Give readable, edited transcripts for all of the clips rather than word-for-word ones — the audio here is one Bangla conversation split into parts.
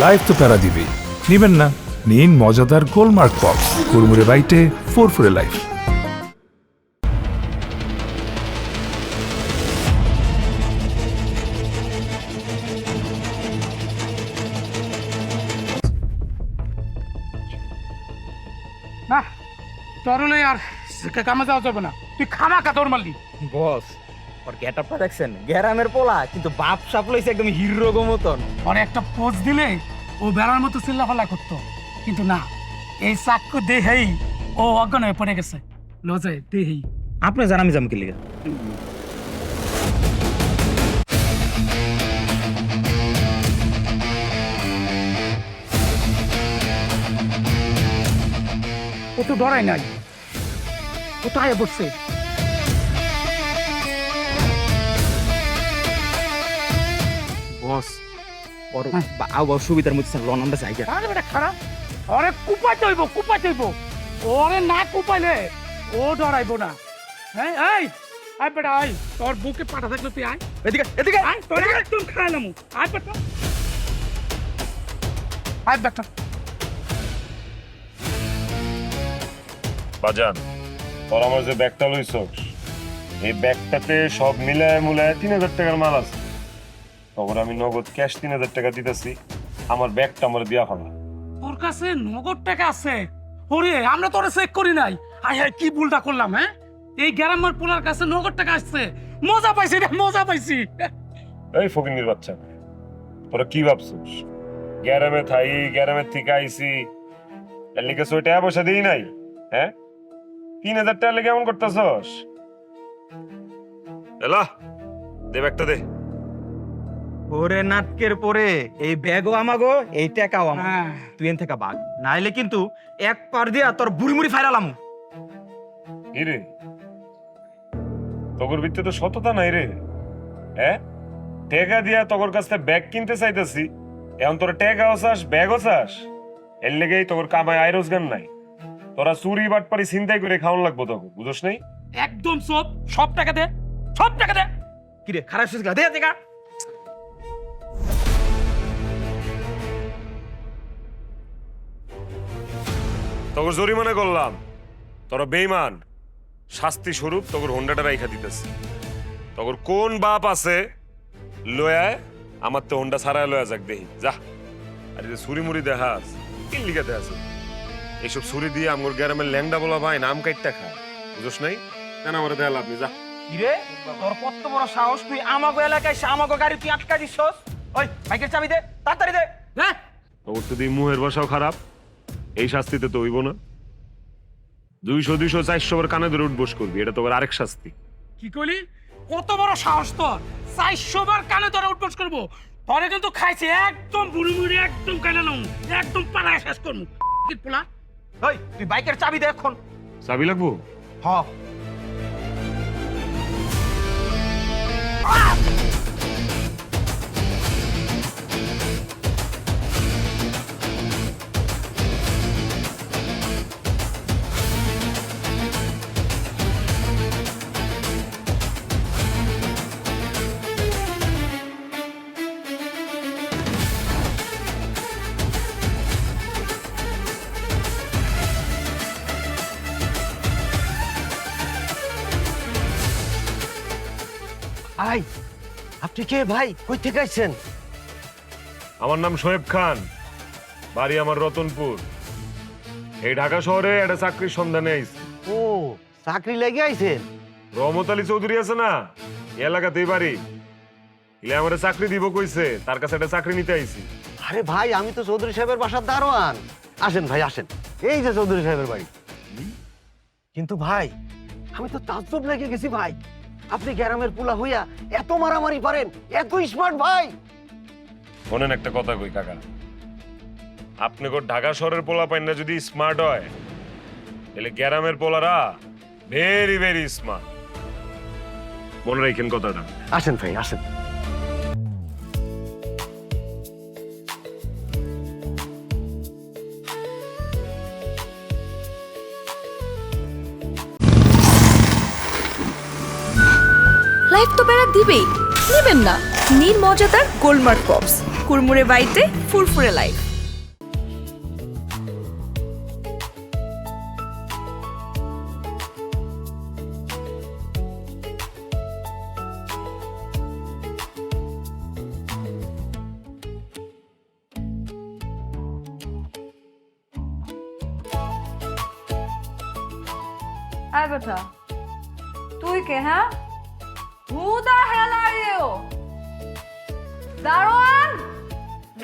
লাইফ তো প্যারা দিবেই, নিবেন না? নিন মজাদার গোলমার্ক পপস, কুড়মুড়ে বাইটে ফুরফুরে লাইফ। না তরলে আর কামে যাওয়া যাবে না, তুই খামাকা তোর মারলি। বস ওর গেটআপটা দেখছেন, গ্যারামের পোলা কিন্তু বাপ সাপ লইছে একদম হিরো গো মতন। পরে একটা পোজ দিলে ও বেড়ার মতো চিল্লাফাল্লা করতো, কিন্তু না, এই চাক্কু দেহেই ও অজ্ঞান হয়ে পড়ে গেছে। লজে দেহেই আপনি জান আমি যাম কি লিগা? ও তো ডরাই নাই, ও তো আয়া বসছে। বস ওর আও সুবিধার মধ্যে লন আমরা যাই গা। আরে বেটা খারাপ, ওরে কুপাইতে হইব, কুপাইতে হইব। ওরে না কুপাইলে ও ডরাইবো না। হ্যাঁ এই আয় বেটা আয়, তোর বুকে পাঠা থাকলে তুই আয়, এদিকে এদিকে আয় তোর একদম খাইলাম। আয় বেটা, আয় বেটা। বাজান, তোর আমার যে ব্যাগটা লইছস, এই ব্যাগটাতে সব মিলায় মুলায় ৩,০০০ টাকার মাল আছে। তখন আমি নগদ ক্যাশ ৩,০০০ টাকা দিতেছি, আমার ব্যাগটা আমার দিয়া ফেলা। তোর কাছে নগদ টাকা আছে? ওরে আমরা তোরে চেক করি নাই। আয় হায় কি ভুলটা করলাম। হ্যাঁ এই গ্রামের পোলার কাছে নগদ টাকা আসছে, মজা পাইছি রে, মজা পাইছি। এই ফকিন্নির বাচ্চা, তোরা কি ভাবছিস গ্যারামে থাই, গ্যারামের থেকে আইছি এর লিগে সই টাকা পয়সা দিই নাই? হ্যাঁ ৩,০০০ টাকা লেগে এমন করতেছস? এলা দে ব্যাগটা দে। ওরে নাটকের পরে এই ব্যাগও আমাগো, এই টাকাও আমার। হ্যাঁ তুই এন থেকে বাগ, নাইলে কিন্তু এক পার দিয়া তোর বুড়ি মুড়ি ফাইরালাম। কি রে, তগর ভিত্তে তো সততা নাই রে। হ্যাঁ টেকা দিয়া তগর কাছ থেকে ব্যাগ কিনতে চাইতেছি, এখন তোর টেকাও চাস ব্যাগও চাস? এর লেগেই তোর কামায় আয় রোজগার নাই। তোরা চুরি বাটপারি চিন্তাই করে খাওয়ান লাগবো তখন, বুঝোস নাই? একদম সব টাকা দে, সব টাকা দে। কি রে খারাপ শেষ দে টাকা। তগর জরিমানা করলাম, তোরা বেইমান, শাস্তি স্বরূপ তগর হোন্ডাটা রাইখা দিতেছি। তগর কোন বাপ আছে লয়ায় আমার তো হোন্ডা ছাড়ায় লয়া যাক দেহি যা। আর এই যে ছুরি মুড়ি দেখাস, কি লিখা দেখাস? এইসব ছুরি দিয়ে আমার গ্রামের ল্যাংডা বলা ভাই নাম কাইটটা খায়, বুঝোস নাই? কেন আমার দেয়া লাভ নেই, যা। কি রে তোর কত বড় সাহস, তুই আমাগো এলাকায় আমাগো গাড়ি তুই আটকা দিছস? ওই বাইকের চাবি দে, তাড়াতাড়ি দে। হ্যাঁ তগর তো দিই মুহের ভাষাও খারাপ, এই শাস্তিতে তো হইব না। 200, 200, 400 বার কানে ধরে উঠবোস করবি, এটা তোর আরেক শাস্তি। কি কইলি? কত বড় সাহস তোর? 400 বার কানে ধরে উঠবস করবো? তোরে কিন্তু খাইছে একদম বুড়ি মুড়ি, একদম কাইলাম, একদম পালায় শেষ করবো। কি পোলা, ওই তুই বাইকের চাবি দে এখন। চাবি লাগবো? হ আই, আপনি কে ভাই? কই থেকে আইছেন? আমার নাম শোয়েব খান, বাড়ি আমার রতনপুর। এই ঢাকা শহরে একটা চাকরির সন্ধানে আইছি। ও, চাকরি লেগে আইছেন? রহমত আলী চৌধুরী আছে না, এই এলাকাতেই বাড়ি। ইলে আমার চাকরি দিব কইছে, তার কাছে একটা চাকরি নিতে আইছি। আরে ভাই, আমি তো চৌধুরী সাহেবের বাসার দারোয়ান। আসেন ভাই আসেন, এই যে চৌধুরী সাহেবের বাড়ি। কিন্তু ভাই, আমি তো তাজ্জব লেগে গেছি ভাই। আপনি গ্রামের পোলা হইয়া এত মারামারি পারেন, এত স্মার্ট ভাই। শোনেন একটা কথা কই কাকা, আপনি ঢাকা শহরের পোলা পাইন না যদি স্মার্ট হয়, তাহলে গ্রামের পোলারা ভেরি ভেরি স্মার্ট। মনে রাখেন কথাটা। আসেন ভাই আসেন। লাইফ তো প্যারা দিবেই, নেবেন না? নিন মজাদার গোলমার্ক পপস। কুড়মুড়ে বাড়িতে ফুরফুরে লাইফ। আয় বেটা, তুই কে? হ্যাঁ, হু দা হেল আর ইউ? দারোয়ান,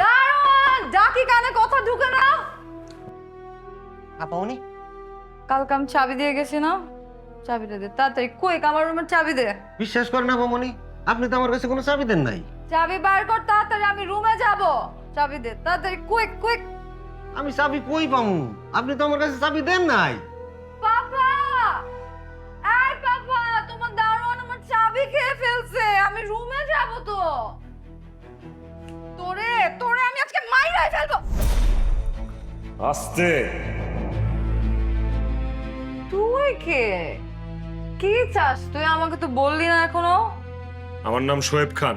দারোয়ান, ডাকি কানে কথা ঢুকে না। আপা উনি কালকে আমি চাবি দিয়ে গেছি না, চাবিটা দে তাড়াতাড়ি। কুইক, আমার রুমের চাবি দে। বিশ্বাস করেন আপামনি, আপনি তো আমার কাছে কোনো চাবি দেন নাই। চাবি বার কর তাড়াতাড়ি, আমি রুমে যাব। চাবি দে তাড়াতাড়ি, কুইক কুইক। আমি চাবি কই পামু? আপনি তো আমার কাছে চাবি দেন নাই। পাপা, এই পাপা, তোমার দারোয়ান আমার চাবি খেয়ে ফেলছে। আমি রুমে যাব তো। তোরে তোরে আমি আজকে মাইরাই ফেলবো। আস্তে। তুই কে? কি চাস তুই? আমাকে তো বললি না এখনো। আমার নাম শোয়েব খান,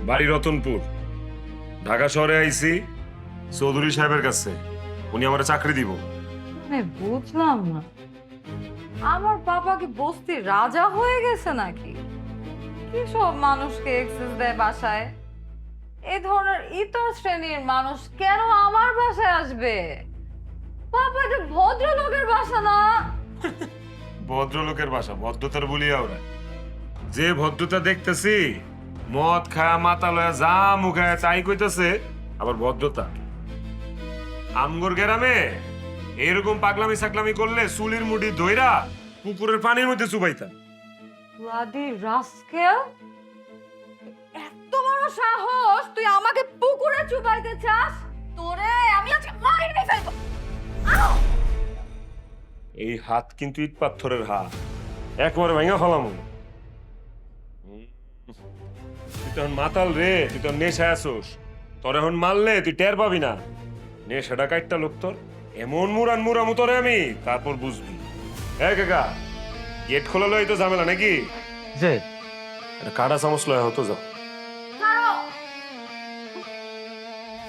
বাড়ি রতনপুর। ঢাকা শহরে আইছি চৌধুরী সাহেবের কাছে, উনি আমার চাকরি দিব। মানে বুঝলাম না, আমার বাবা কি বস্তির রাজা হয়ে গেছে নাকি? কি সব মানুষকে এক্সেস দেয় বাসায়? এই ধরনের ইতর শ্রেণীর মানুষ কেন আমার বাসায় আসবে? বাবা, এটা ভদ্রলোকের বাসা না। ভদ্রলোকের বাসা, ভদ্রতার বলিয়া ওরা। যে ভদ্রতা দেখতেছি, মদ খায়া মাথা লয়া যা মুখায় তাই কইতেছে আবার ভদ্রতা। আমগর গ্রামে এরকম পাগলামি সাকলামি করলে চুলির মুঠি ধইরা পুকুরের পানির মধ্যে চুবাইতাম। ব্লাডি রাস্কেল, এত বড় সাহস তুই আমাকে পুকুরে চুবাইতে চাস? তোরে আমি আজকে মাইরে ফেলবো। আউ! এই হাত কিন্তু ইট পাথরের হাত, একবারে ভেঙে ফেলাম। তুই তখন মাতাল রে, তুই তোর নেশায় আসোস। তোর এখন মারলে তুই টের পাবি না। নেশাটা কাটটা লোক তোর এমন মুরান মুরামু তোরে আমি, তারপর বুঝবি। হ্যাঁ কাকা, গেট খোলা লই তো ঝামেলা নাকি? যে এটা কাটা চামচ লয় হতো যাও। ছাড়ো।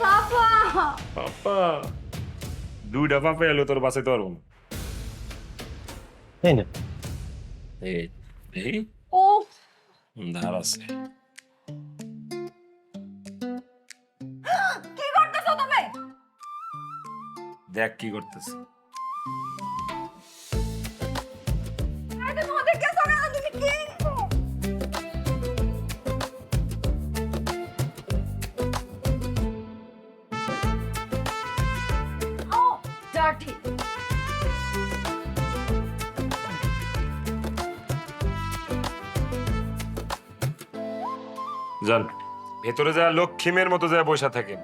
পাপা, পাপা, দুইটা পাপা এলো তোর বাঁচাইতে পারবো না। এই না, এই ও ধার আছে। কি করতেছো তুমি? দেখ কি করতেছে। আরে তুমি ওদের গেছো না, তুমি কি? ও ডার্টি। জান, ভেতরে যা লক্ষ্মীমের মতো যা বসা থাকেন,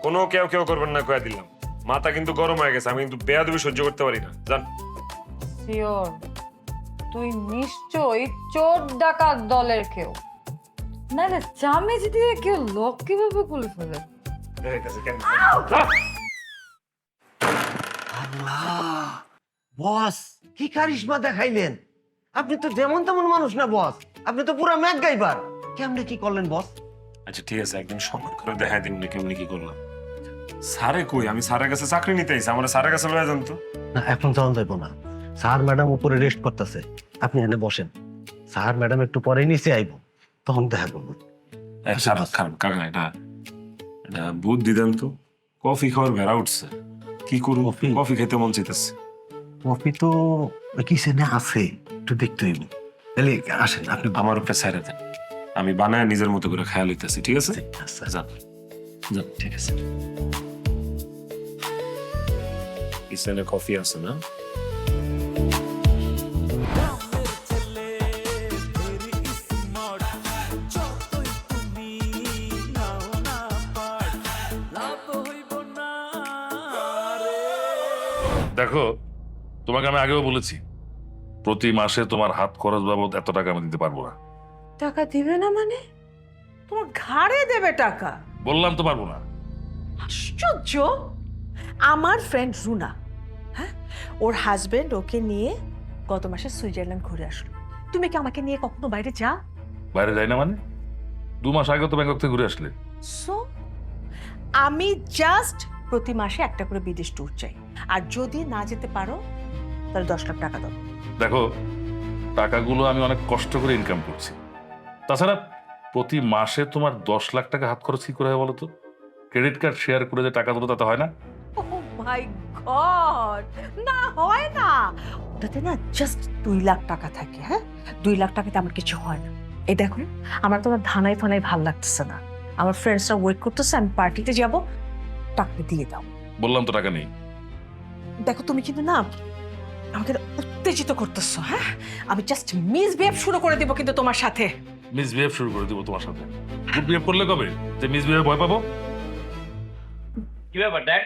কোনো কেউ কেউ করবেন না, কয়া দিলাম। মাথা কিন্তু গরম হয়ে গেছে, আমি কিন্তু বেয়াদবি সহ্য করতে পারি না। জান, শিওর তুই নিশ্চয়ই চোর ডাকাত দলের কেউ, নাহলে চামেচ দিয়ে কেউ লক কিভাবে খুলে ফেলে? বস কি কারিশমা দেখাইলেন! আপনি তো যেমন তেমন মানুষ না বস, আপনি তো পুরা ম্যাক গাইবার। কেমনে কি করলেন বস? আচ্ছা ঠিক আছে, একদিন সম্মান করে দেখাই দিন না কেমনি কি করলাম। স্যারে কই? আমি স্যারের কাছে চাকরি নিতে আইছি, আমার স্যারের কাছে লয়ে যান তো। না, এখন যাওয়া যাইব না। স্যার ম্যাডাম উপরে রেস্ট করতেছে, আপনি এখানে বসেন। স্যার ম্যাডাম একটু পরে নিচে আইব, তখন দেখা করবো। খারাপ খারাপ কাকা, এটা এটা বুদ্ধি দেন তো। কফি খাওয়ার ভেড়া উঠছে, কি করবো? কফি? কফি খেতে মন চাইতেছে। কফি তো কিচেনে আছে, একটু দেখতে হইব। তাহলে আসেন আপনি। আমার উপরে ছেড়ে দেন, আমি বানায় নিজের মতো করে খেয়াল হইতেছি। ঠিক আছে, আচ্ছা যান যান। ঠিক আছে। কিচেনে কফি আছে না? দেখো, তোমাকে আমি আগেও বলেছি প্রতি মাসে তোমার হাত খরচ বাবদ এত টাকা আমি দিতে পারবো না। টাকা দিবে না মানে? তোমার ঘাড়ে দেবে টাকা? বললাম তো পারবো না। আশ্চর্য! আমার ফ্রেন্ড রুনা, হ্যাঁ, ওর হাজবেন্ড ওকে নিয়ে গত মাসে সুইজারল্যান্ড ঘুরে আসলো। তুমি কি আমাকে নিয়ে কখনো বাইরে যাও? বাইরে যাই না মানে? 2 মাস আগে তো ব্যাংকক থেকে ঘুরে আসলে। সো আমি জাস্ট প্রতি মাসে একটা করে বিদেশ ট্যুর চাই, আর যদি না যেতে পারো তাহলে 10 লাখ টাকা দাও। দেখো, টাকাগুলো আমি অনেক কষ্ট করে ইনকাম করছি। তাছাড়া প্রতি মাসে তোমার 10 লাখ টাকা হাত খরচ কি করে হয় বলো তো? ক্রেডিট কার্ড শেয়ার করে যে টাকা তোলো তাতে হয় না? ও মাই গড, না হয় না, ওটাতে না জাস্ট 2 লাখ টাকা থাকে। হ্যাঁ, 2 লাখ টাকাতে আমার কিছু হয় না। এই দেখো, আমার তোমার ধানাই ফানাই ভাল লাগতেছে না, আমার ফ্রেন্ডসরা ওয়েট করতেছে, আমি পার্টিতে যাব, টাকা দিয়ে দাও। বললাম তো টাকা নেই। দেখো তুমি কিন্তু না আমাকে উত্তেজিত করতেছো। হ্যাঁ, আমি জাস্ট মিসবিহেভ শুরু করে দিব কিন্তু তোমার সাথে। মিসবিহেভ শুরু করে দিব তোমার সাথে? গুড বিহেভ করলে কবে যে মিসবিহেভ ভয় পাবো? কি ব্যাপার ড্যাড,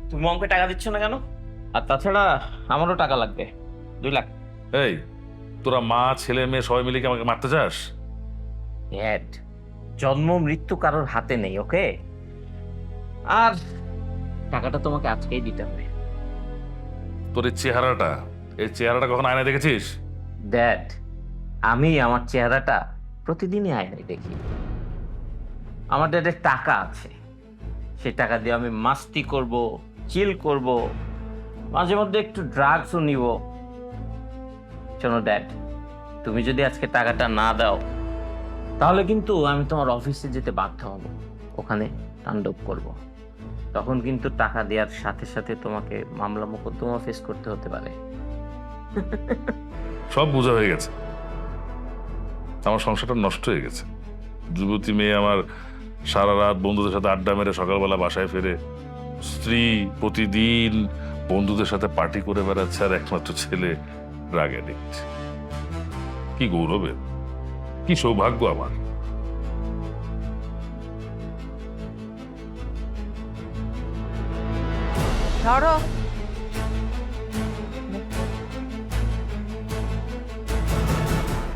তুমি অঙ্কে টাকা দিচ্ছ না কেন? আর তাছাড়া আমারও টাকা লাগবে, 2 লাখ। এই, তোরা মা ছেলে মেয়ে সবাই মিলে কি আমাকে মারতে চাস? ড্যাড, জন্ম মৃত্যু কারোর হাতে নেই, ওকে? আর টাকাটা তোমাকে আজকেই দিতে হবে। তোর এই চেহারাটা কখন আয়নায় দেখেছিস? ড্যাড, আমি আমার চেহারাটা প্রতিদিনই আয়নায় দেখি। আমার ড্যাডের টাকা আছে, সেই টাকা দিয়ে আমি মাস্তি করব, চিল করব, মাঝে মধ্যে একটু ড্রাগসও নিব। শোনো ড্যাড, তুমি যদি আজকে টাকাটা না দাও তাহলে কিন্তু আমি তোমার অফিসে যেতে বাধ্য হব, ওখানে তাণ্ডব করব। তখন কিন্তু টাকা দেওয়ার সাথে সাথে তোমাকে মামলা মোকদ্দমা ফেস করতে হতে পারে। সব বোঝা হয়ে গেছে। আমার সংসারটা নষ্ট হয়ে গেছে। যুবতী মেয়ে আমার সারা রাত বন্ধুদের সাথে আড্ডা মেরে সকালবেলা বাসায় ফেরে, স্ত্রী প্রতিদিন বন্ধুদের সাথে পার্টি করে বেড়াচ্ছে, আর একমাত্র ছেলে ড্রাগ অ্যাডিক্ট। কি গৌরবের, কি সৌভাগ্য আমার। ধরো,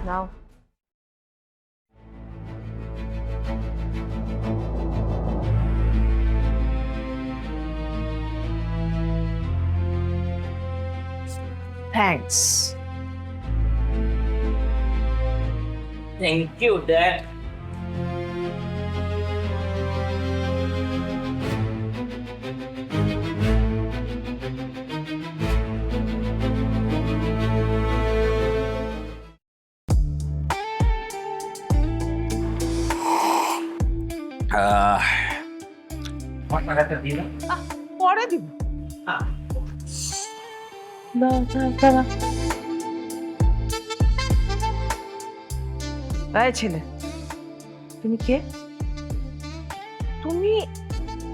নাও। থ্যাঙ্কস। Thank you dad. টাকাটা দিই না? পরে দিব। এই ছেলে, তুমি কে? তুমি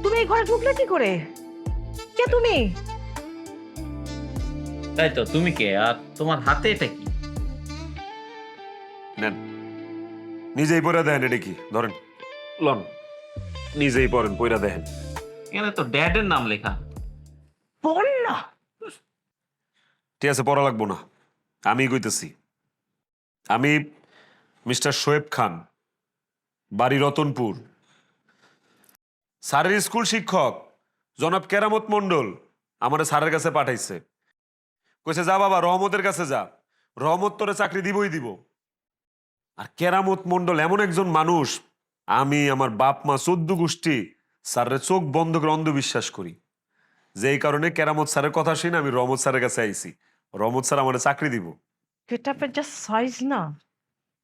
তুমি এই ঘরে ঢুকলে কি করে? কে তুমি? তাই তো, তুমি কে? আর তোমার হাতে এটা কি? নেন, নিজেই পয়রা দেখেন এটা কি, ধরেন লন, নিজেই পড়েন, পয়রা দেখেন। এখানে তো ড্যাডের নাম লেখা। বল না। ঠিক আছে, পড়া লাগবো না, আমি কইতেছি। আমি মিস্টার শোয়েব খান, বাড়ি রতনপুর। স্যারের স্কুল শিক্ষক জনাব কেরামত মন্ডল আমার স্যারের কাছে পাঠাইছে, কইছে যা বাবা রহমতের কাছে যা, রহমত তোরে চাকরি দিবই দিব। আর কেরামত মন্ডল এমন একজন মানুষ, আমি আমার বাপ মা 14 গোষ্ঠী স্যারের চোখ বন্ধ করে অন্ধবিশ্বাস করি। যেই কারণে কেরামত স্যারের কথা শুনে আমি রহমত স্যারের কাছে আইছি, রহমত স্যার আমার চাকরি দিব। গেটআপের যা সাইজ না,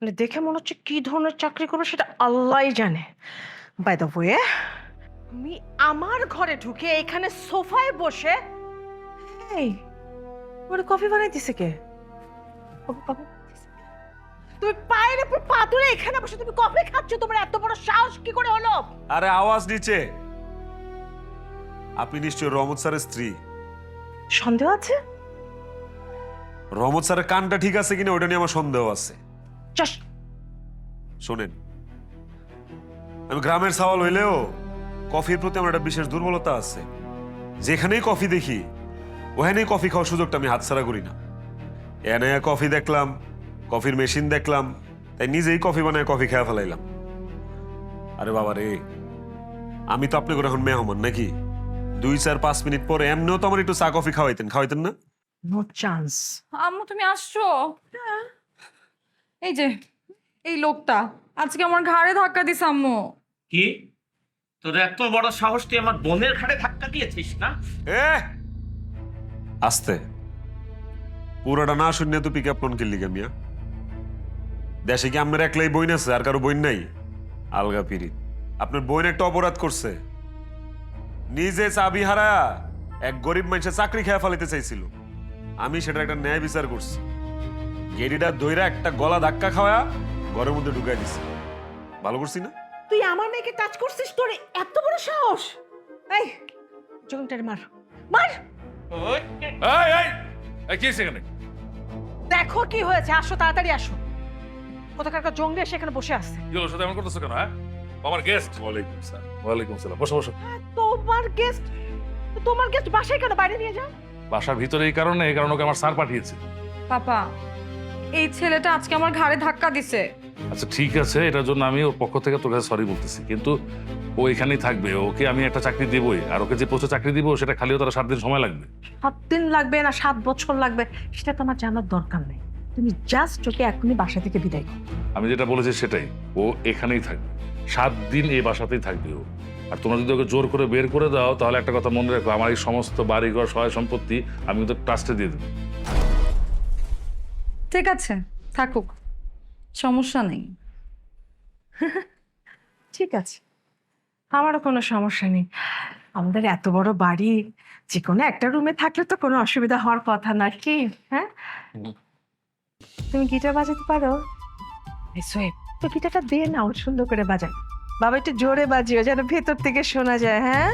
মানে দেখে মনে হচ্ছে কি ধরনের চাকরি করবে সেটা আল্লাহই জানে। বাই দ্য ওয়ে, তুমি আমার ঘরে ঢুকে এখানে সোফায় বসে, এই ওরে কফি বানাইতেছে কে? কফি বানাইতেছে কে? তুমি পায়ের উপর পা তুলে এখানে বসে তুমি কফি খাচ্ছ, তোমার এত বড় সাহস কি করে হলো? আরে আওয়াজ নিচে। আপনি নিশ্চয় রহমত স্যারের স্ত্রী। সন্দেহ আছে? রহমত স্যারের কানটা ঠিক আছে কিনা ওটা নিয়ে আমার সন্দেহ আছে। জাস্ট শোনেন, আমি গ্রামের সওয়াল হইলেও কফির প্রতি আমার একটা বিশেষ দুর্বলতা আছে। যেখানেই কফি দেখি ওখানেই কফি খাওয়ার সুযোগটা আমি হাতছাড়া করি না। এনে কফি দেখলাম, কফির মেশিন দেখলাম, তাই নিজেই কফি বানায় কফি খেয়ে ফেলাইলাম। আরে বাবা রে, আমি তো আপনাকে এখন মেহমান নাকি? 2-4-5 মিনিট পরে এমনিও তো আমার একটু চা কফি খাওয়াইতেন না? No chance. আম্মু তুমি আসছো? এই যে এই লোকটা আজকে আমার ঘাড়ে ধাক্কা দিছে আম্মু। কি? তোর এত বড় সাহস, তুই আমার বোনের ঘাড়ে ধাক্কা দিয়েছিস না? এ আস্তে, পুরোটা না শুনে তো পিক আপ কোন কিনলি মিয়া? দেশে কি আপনার একলাই বইন আছে, আর কারো বইন নাই? আলগা পিরিত। আপনার বোন একটা অপরাধ করছে, নিজে চাবি হারা এক গরিব মানুষের চাকরি খেয়ে ফেলাইতে চাইছিল। আমি সেটা একটা ন্যায় বিচার করছি, গেড়িটা দইরা একটা গলা ধাক্কা খাওয়া ঘরের মধ্যে ঢুকাই দিছি। ভালো করছি না? তুই আমার মেয়েকে টাচ করছিস, তোর এত বড় সাহস? এই জঙ্গটারে মার, মার। কি সেখানে? দেখো কি হয়েছে, আসো তাড়াতাড়ি আসো। কোথাকার জঙ্গলি এসে এখানে বসে আছে। কি হলো, সাথে এমন করতেছো কেন? হ্যাঁ, আমার গেস্ট। ওয়ালাইকুম সালাম। ওয়ালাইকুম সালাম, বসো বসো। তোমার গেস্ট বাসায় কেন, বাইরে নিয়ে যাও। বাসার ভিতরে এই কারণে ওকে আমার স্যার পাঠিয়েছে। পাপা, এই ছেলেটা আজকে আমার ঘাড়ে ধাক্কা দিছে। আচ্ছা ঠিক আছে, এটার জন্য আমি ওর পক্ষ থেকে তোর কাছে সরি বলতেছি, কিন্তু ও এখানেই থাকবে। ওকে আমি একটা চাকরি দেবই, আর ওকে যে পোস্টে চাকরি দিব সেটা খালিও তারা 7 দিন সময় লাগবে। 7 দিন লাগবে না 7 বছর লাগবে সেটা তো আমার জানার দরকার নেই। তুমি জাস্ট ওকে এখনই বাসা থেকে বিদায় করো। আমি যেটা বলেছি সেটাই, ও এখানেই থাকবে, 7 দিন এই বাসাতেই থাকবে ও। আর তোমরা যদি ওকে জোর করে বের করে দাও, তাহলে একটা কথা মনে রাখো, আমার এই সমস্ত বাড়িঘর সহায় সম্পত্তি আমি তো ট্রাস্টে দিয়ে দেবো। ঠিক আছে, থাকুক, সমস্যা নেই। ঠিক আছে, আমারও কোনো সমস্যা নেই। আমাদের এত বড় বাড়ি, যে কোনো একটা রুমে থাকলে তো কোনো অসুবিধা হওয়ার কথা না, কি? হ্যাঁ, তুমি গিটার বাজাতে পারো? এই সোহেব, তো গিটারটা দিয়ে নাও, সুন্দর করে বাজাও। বাবা একটু জোরে বাজিও, যেন ভেতর থেকে শোনা যায়। হ্যাঁ,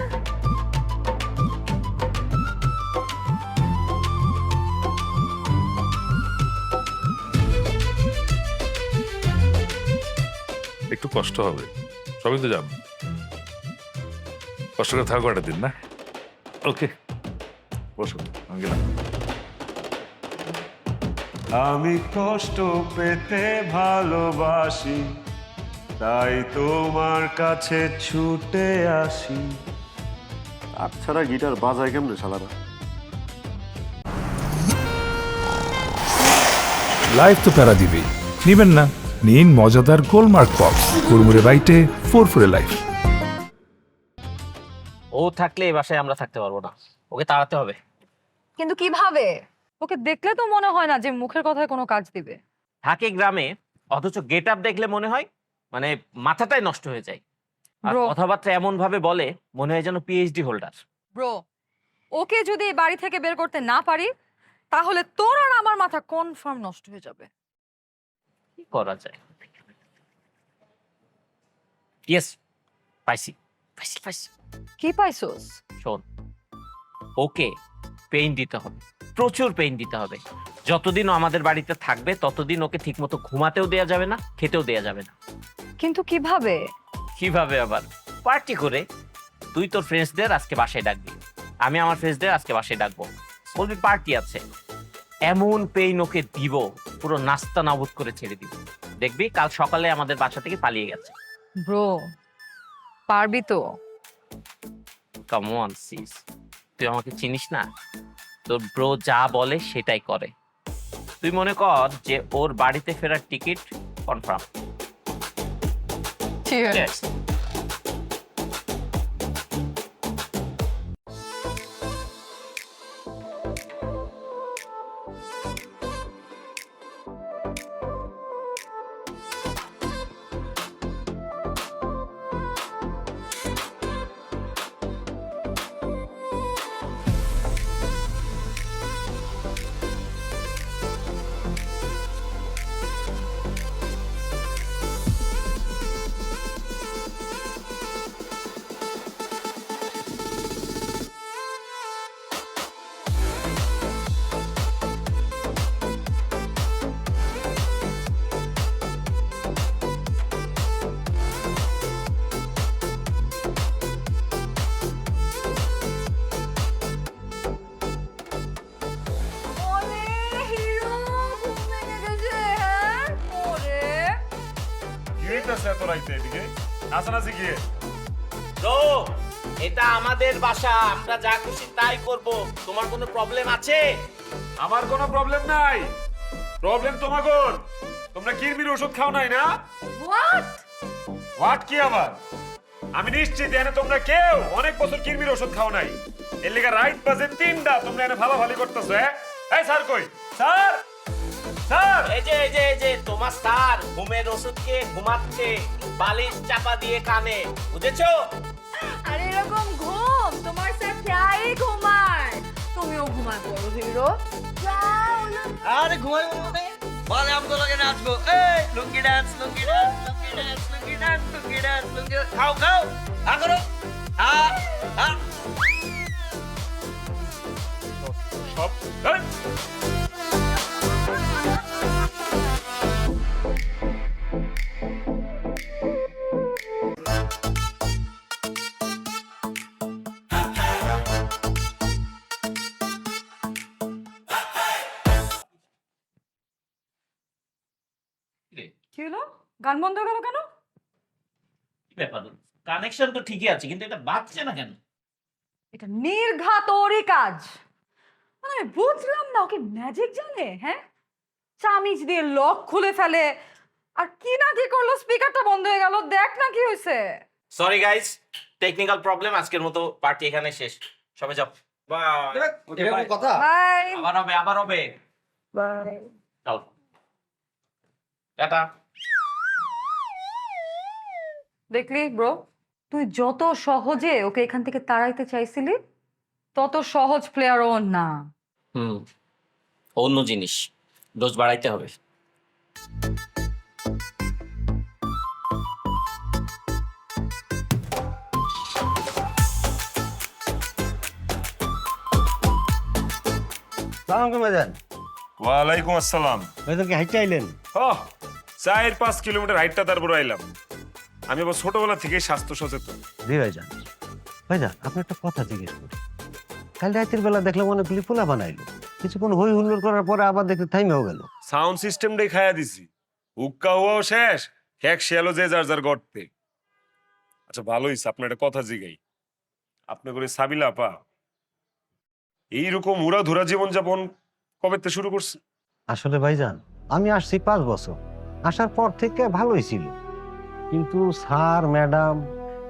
একটু কষ্ট হবে, সবই তো যাবো, কষ্ট করে থাকো একটা দিন না। ওকে, বসো, আমি গেলাম। আমি কষ্ট পেতে ভালোবাসি, তাই তোমার কাছে ছুটে আসি। আর ছাড়া গিটার বাজায় কেমনে শালারা? লাইফ তো প্যারা দিবেই, নিবেন না? নিন মজাদার গোলমার্ক পপস, কুড়মুড়ে বাইটে ফুরফুরে লাইফ। ও থাকলে এই বাসায় আমরা থাকতে পারবো না, ওকে তাড়াতে হবে। কিন্তু কিভাবে? ওকে দেখলে তো মনে হয় না যে মুখের কথায় কোনো কাজ দিবে। থাকে গ্রামে, অথচ গেট আপ দেখলে মনে হয় মানে মাথাটাই নষ্ট হয়ে যায়। আর Bro. কথাবার্তা এমন ভাবে বলে মনে হয় যেন পিএইচডি হোল্ডার। ব্রো, ওকে যদি এই বাড়ি থেকে বের করতে না পারি, তাহলে তোর আর আমার মাথা কনফার্ম নষ্ট হয়ে যাবে। কি করা যায়? ইয়েস, পাইছি পাইছি পাইছি। কি পাইছোস? শোন, ওকে পেইন দিতে হবে, প্রচুর পেইন দিতে হবে। যতদিন ও আমাদের বাড়িতে থাকবে ততদিন ওকে ঠিকমতো ঘুমাতেও দেয়া যাবে না, খেতেও দেয়া যাবে না। কিন্তু কিভাবে? কিভাবে আবার? পার্টি করে। তুই তোর ফ্রেন্ডসদের আজকে বাসায় ডাকবি, আমি আমার ফ্রেন্ডসদের আজকে বাসায় ডাকবো, বলবি পার্টি আছে। এমন পেইন ওকে দিব, পুরো নাস্তা নাবুদ করে ছেড়ে দিব। দেখবি কাল সকালে আমাদের বাসা থেকে পালিয়ে গেছে। ব্রো, পারবি তো? কাম অন সিস, তুই আমাকে চিনিস না? তোর ব্রো যা বলে সেটাই করে। তুই মনে কর যে ওর বাড়িতে ফেরার টিকিট কনফার্ম। ঠিক আছে। তো এটা আমাদের বাসা, আমরা যা খুশি তাই করব। তোমার কোনো প্রবলেম আছে? আমার কোনো প্রবলেম নাই, প্রবলেম তোমাগোর। তোমরা কিরমির ওষুধ খাও নাই না? হোয়াট? হোয়াট কি আবার? আমি নিশ্চিত এনে তোমরা কেউ অনেক বছর কিরমির ওষুধ খাও নাই। এর লিগা রাইট বাজে 3টা তোমরা এনে ভালাভালি করতেছো। হ্যাঁ এই স্যার কই? স্যার স্যার এই যে তোমার স্যার ঘুমের ওষুধ খেয়ে ঘুমাচ্ছে বালিশ চাপা দিয়ে কানে, বুঝেছো? আর এরকম ঘুম তোমার স্যার প্রায়ই ঘুমায়, তুমিও ঘুমায় পড়ো হিরো। আরে ঘুমাই মানে বলে আমগো লগে নাচবো। এই লুঙ্গি ডান্স, লুঙ্গি ডান্স, লুঙ্গি ডান্স, লুঙ্গি ডান্স, লুঙ্গি ডান্স, লুঙ্গি খাও খাও আগরো আ সব এই! কি হলো, গান বন্ধ হয়ে গেল কেন? কি ব্যাপার, কানেকশন তো ঠিকই আছে কিন্তু এটা বাজছে না কেন? এটা নির্ঘাত ওরই কাজ। মানে আমি বুঝলাম না, ওকে ম্যাজিক জানে? হ্যাঁ, চামিচ দিয়ে লক খুলে ফেলে, আর কি না কি করলো, স্পিকারটা বন্ধ হয়ে গেল। দেখ না কি হয়েছে। Sorry guys, technical problem. আজকের মতো পার্টি এখানে শেষ, সবাই যাও। বাই। কথা বাই আবার হবে বাই। চল টাটা। দেখলি ব্রো, তুই যত সহজে ওকে এখান থেকে তাড়াইতে চাইছিলি, তত সহজ প্লেয়ার ও না। অন্য জিনিস, ডোজ বাড়াইতে হবে। সালাম কুমাজান। ওয়ালাইকুম আসসালাম। ভাইজান কি হাইটে আইলেন? 4-5 কিলোমিটার হাইটটা তারপর আইলাম। আমি আবার ছোটবেলা থেকেই স্বাস্থ্য সচেতন। জি ভাইজান। ভাইজান আপনি একটা কথা জিজ্ঞেস করি, কাল রাতের বেলা দেখলাম অনেকগুলি পোলা বানাইলো, কিছুক্ষণ হই হুল্লোড় করার পরে আবার দেখতে থাইমেও গেল। সাউন্ড সিস্টেমটাই খায়া দিছি, হুক্কা হওয়াও শেষ, এক শিয়ালো যে যার যার গর্তে। আচ্ছা ভালো হইছে আপনার একটা কথা জিগাই, আপনার করে সাবিলা আপা এইরকম উড়া ধুরা জীবনযাপন কবে থেকে শুরু করছে? আসলে ভাইজান আমি আসছি 5 বছর, আসার পর থেকে ভালোই ছিল, কিন্তু স্যার ম্যাডাম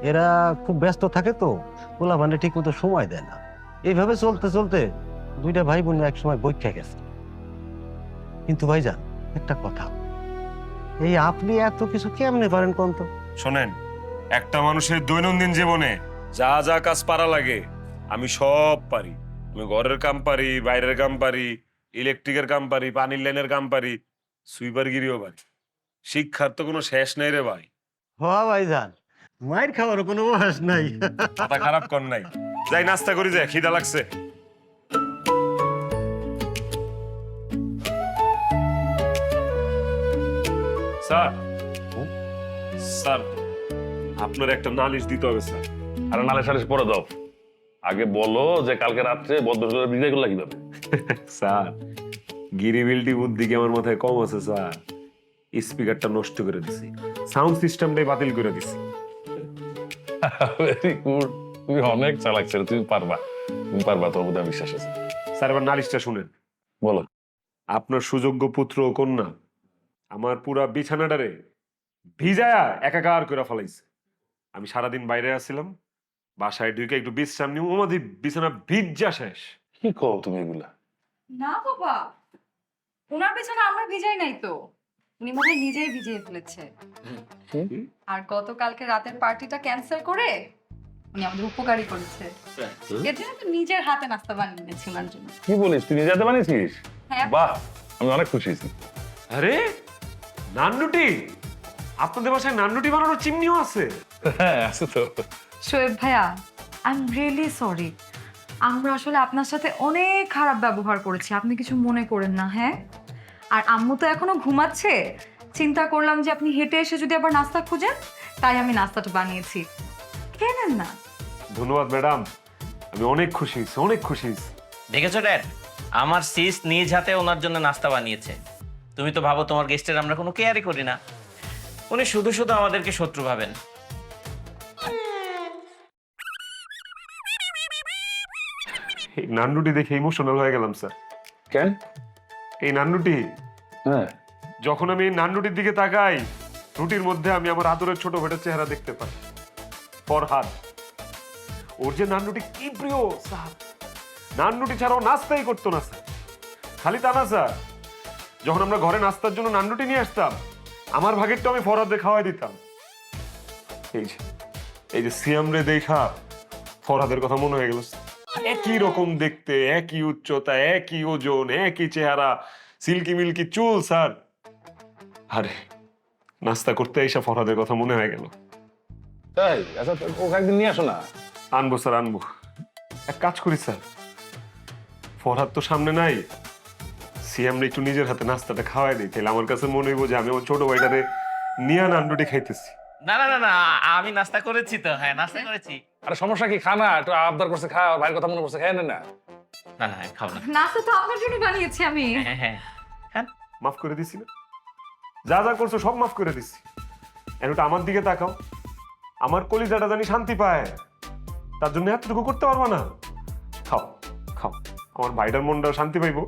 এরা খুব ব্যস্ত থাকে তো, পোলা মানে ঠিক মতো সময় দেয় না। এইভাবে চলতে চলতে 2টা ভাই বোন এক সময় বই খেয়ে গেছে। কিন্তু ভাইজান একটা কথা, এই আপনি এত কিছু কেমনে পারেন কোন তো? শোনেন, একটা মানুষের দৈনন্দিন জীবনে যা যা কাজ পারা লাগে আমি সব পারি। আমি ঘরের কাম পারি, বাইরের কাম পারি, ইলেকট্রিকের কাম পারি, পানির লাইনের কাম পারি, সুইপারগিরিও পারি। শিক্ষার তো কোনো শেষ নেই রে ভাই। হ ভাইজান, মায়ের খাওয়ারও কোনো বয়স নাই। কথা খারাপ কর নাই, যাই নাস্তা করি, যায় খিদা লাগছে। স্যার স্যার আপনার একটা নালিশ দিতে হবে স্যার। আর নালে সালিশ পরে দাও, আগে বলো যে কালকে রাত্রে বদমাশ বিদায় করলা কিভাবে? স্যার গিরিবিলটি বুদ্ধি কি আমার মাথায় কম আছে স্যার? স্পিকারটা নষ্ট করে দিছি, সাউন্ড সিস্টেমটাই বাতিল করে দিছি। ভেরি গুড, তুমি অনেক চালাক ছেলে, তুমি পারবা, তোমার মধ্যে বিশ্বাস আছে। স্যার এবার নালিশটা শুনেন। বলো। আপনার সুযোগ্য পুত্র ও কন্যা আমার পুরা বিছানাটারে ভিজায়া একাকার করে ফেলাইছে। আমি সারাদিন বাইরে আসছিলাম, বাসায় ঢুকে একটু বিশ্রাম নিব, আমাদের বিছানা ভিজা শেষ। কি কও তুমি এগুলা? না বাবা, ওনার পেছনে আমরা ভিজাই নাই তো, উনি মনে হয় নিজেই ভিজিয়ে ফেলেছে। আর গতকালকে রাতের পার্টিটা ক্যান্সেল করে উনি আমাদের উপকারী করেছে। এর জন্য তো নিজের হাতে নাস্তা বানিয়ে নিয়েছি ওনার জন্য। কি বলিস, তুই নিজে হাতে বানিয়েছিস? হ্যাঁ। বাহ, আমি অনেক খুশি হয়েছি। আরে নানরুটি, আপনাদের বাসায় নানরুটি বানানোর চিমনিও আছে? হ্যাঁ আছে তো। শোয়েব ভাইয়া, আই এম রিয়েলি সরি, আমরা আসলে আপনার সাথে অনেক খারাপ ব্যবহার করেছি, আপনি কিছু মনে করেন না। হ্যাঁ, আর আম্মু তো এখনো ঘুমাচ্ছে, চিন্তা করলাম যে আপনি হেঁটে এসে যদি আবার নাস্তা খুঁজেন, তাই আমি নাস্তাটা বানিয়েছি, খেয়ে নেন না। ধন্যবাদ ম্যাডাম, আমি অনেক খুশি হয়েছি, অনেক খুশি হয়েছি। দেখেছো ড্যাড, আমার সিস নিজ হাতে ওনার জন্য নাস্তা বানিয়েছে। তুমি তো ভাবো তোমার গেস্টের আমরা কোনো কেয়ারই করি না, উনি শুধু শুধু আমাদেরকে শত্রু ভাবেন। এই নানরুটি দেখে ইমোশনাল হয়ে গেলাম স্যার। কেন? এই নানরুটি, হ্যাঁ, যখন আমি এই নানরুটির দিকে তাকাই, রুটির মধ্যে আমি আমার আদরের ছোট ভাইটার চেহারা দেখতে পাই। ফরহাদ। ওর যে নান রুটি কি প্রিয় স্যার, নান রুটি ছাড়াও নাস্তাই করতো না স্যার। খালি তা না স্যার, যখন আমরা ঘরে নাস্তার জন্য নান রুটি নিয়ে আসতাম, আমার ভাগেরটা আমি ফরহাদে খাওয়াই দিতাম। এই যে সিয়াম রে দেখা ফরহাদের কথা মনে হয়ে গেল। একই রকম দেখতে, একই উচ্চতা, একই ওজন, একই চেহারা, সিল্কি মিল্কি চুল স্যার। আরে নাস্তা করতে এসে ফরহাদের কথা মনে হয়ে গেল। তাই আচ্ছা, ওকে একদিন নিয়ে আসো না। আনবো স্যার, আনবো। এক কাজ করি স্যার, ফরহাদ তো সামনে নাই, সিয়াম রে একটু নিজের হাতে নাস্তাটা খাওয়াই দিই, তাহলে আমার কাছে মনে হইব যে আমি আমার ছোট ভাইটারে নিয়ে নান রুটি খাইতেছি। না না না না, আমি নাস্তা করেছি তো। হ্যাঁ, নাস্তা করেছি। আরে সমস্যা কি, খানা একটু আবদার করছে, খা, ভাইয়ের কথা মনে করছে, খায় না। না না, খাও না। নাস্তা তো আপনার জন্য বানিয়েছি আমি। হ্যাঁ হ্যাঁ, মাফ করে দিছি না? যা যা করছো সব মাফ করে দিছি। একটু আমার দিকে তাকাও, আমার কলিজাটা জানি শান্তি পায়, তার জন্য এতটুকু করতে পারবো না? খাও খাও, আমার ভাইটার মনটাও শান্তি পাইবো,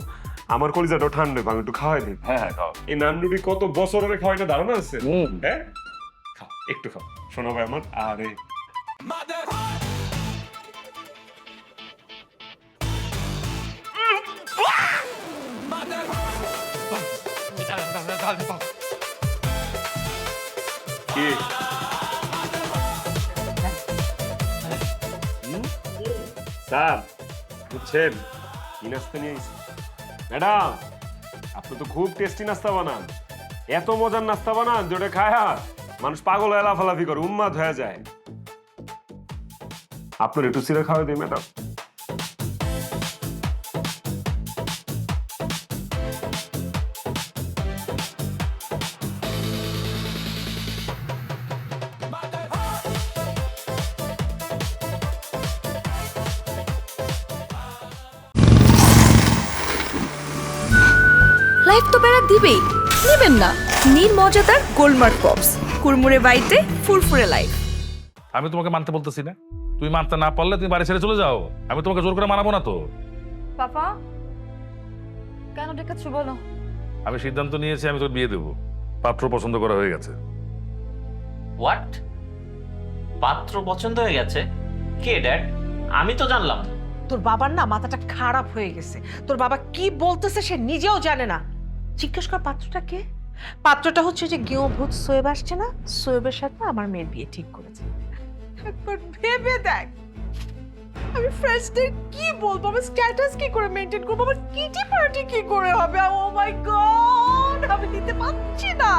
আমার কলিজাটাও ঠান্ডা হবে, আমি একটু খাওয়াই দিই। হ্যাঁ হ্যাঁ, খাও। এই নান রুটি কত বছর ধরে খাওয়াইটা ধারণা আছে? হ্যাঁ, খাও একটু খাও, শোনো ভাই আমার। আরে কি স্যার বুঝছেন কি নাস্তা নিয়ে এসেছি? ম্যাডাম, আপনি তো খুব টেস্টি নাস্তা বানান, এত মজার নাস্তা বানান যেটা খায়া মানুষ পাগল হয়ে লাফালাফি করে, উন্মাদ হয়ে যায়। আপনার একটু সিরা খাওয়া দিই ম্যাডাম। লাইফ তো প্যারা দিবেই, নেবেন না? নিন মজাদার গোলমার্ক পপস, কুরমুরে বাইটে ফুরফুরে লাইফ। আমি তোমাকে মানতে বলতেছি না, তুমি মানতে না পারলে তুমি বাড়ি ছেড়ে চলে যাও, আমি তোমাকে জোর করে মানাবো না তো। পাপা কেন ডেকেছো বলো? আমি সিদ্ধান্ত নিয়েছি আমি তোর বিয়ে দেবো, পাত্র পছন্দ করা হয়ে গেছে। হোয়াট? পাত্র পছন্দ হয়ে গেছে? কে ড্যাড? আমি তো জানলাম না। তোর বাবার না মাথাটা খারাপ হয়ে গেছে, তোর বাবা কি বলতেছে সে নিজেও জানে না। জিজ্ঞেস কর পাত্রটা কে? পাত্রটা হচ্ছে যে গৃহভূত সোয়েব আসছে না, সোয়েবের সাথে আমার মেয়ের বিয়ে ঠিক করেছে। একবার ভেবে দেখ, আমি ফ্রেন্ডসদের কি বলবো, আমার স্ট্যাটাস কি করে মেইনটেইন করবো, আমার কিটি পার্টি কি করে হবে? ও মাই গড, আমি নিতে পারছি না।